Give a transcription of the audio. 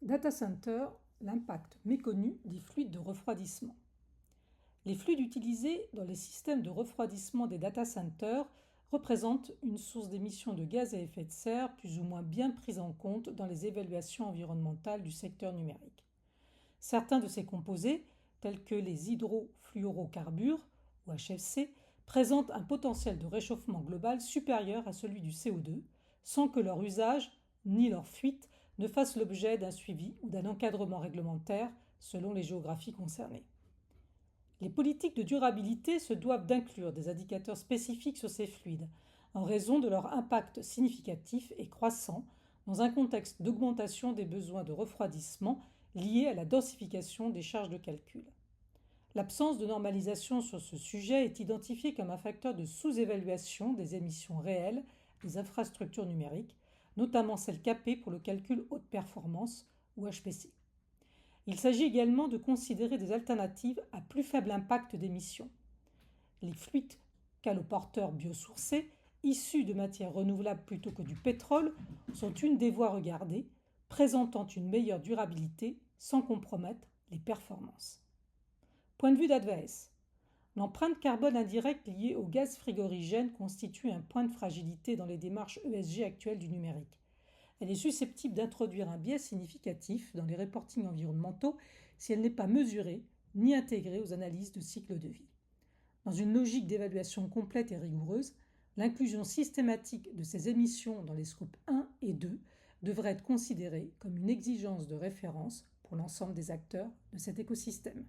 Data center, l'impact méconnu des fluides de refroidissement. Les fluides utilisés dans les systèmes de refroidissement des data centers représentent une source d'émissions de gaz à effet de serre plus ou moins bien prise en compte dans les évaluations environnementales du secteur numérique. Certains de ces composés, tels que les hydrofluorocarbures ou HFC, présentent un potentiel de réchauffement global supérieur à celui du CO2, sans que leur usage ni leur fuite ne fassent l'objet d'un suivi ou d'un encadrement réglementaire selon les géographies concernées. Les politiques de durabilité se doivent d'inclure des indicateurs spécifiques sur ces fluides, en raison de leur impact significatif et croissant dans un contexte d'augmentation des besoins de refroidissement liés à la densification des charges de calcul. L'absence de normalisation sur ce sujet est identifiée comme un facteur de sous-évaluation des émissions réelles des infrastructures numériques, notamment celles capées pour le calcul haute performance ou HPC. Il s'agit également de considérer des alternatives à plus faible impact d'émissions. Les fluides caloporteurs biosourcés, issus de matières renouvelables plutôt que du pétrole, sont une des voies regardées, présentant une meilleure durabilité sans compromettre les performances. Point de vue d'Advaes. L'empreinte carbone indirecte liée au gaz frigorigène constitue un point de fragilité dans les démarches ESG actuelles du numérique. Elle est susceptible d'introduire un biais significatif dans les reportings environnementaux si elle n'est pas mesurée ni intégrée aux analyses de cycle de vie. Dans une logique d'évaluation complète et rigoureuse, l'inclusion systématique de ces émissions dans les scopes 1 et 2 devrait être considérée comme une exigence de référence pour l'ensemble des acteurs de cet écosystème.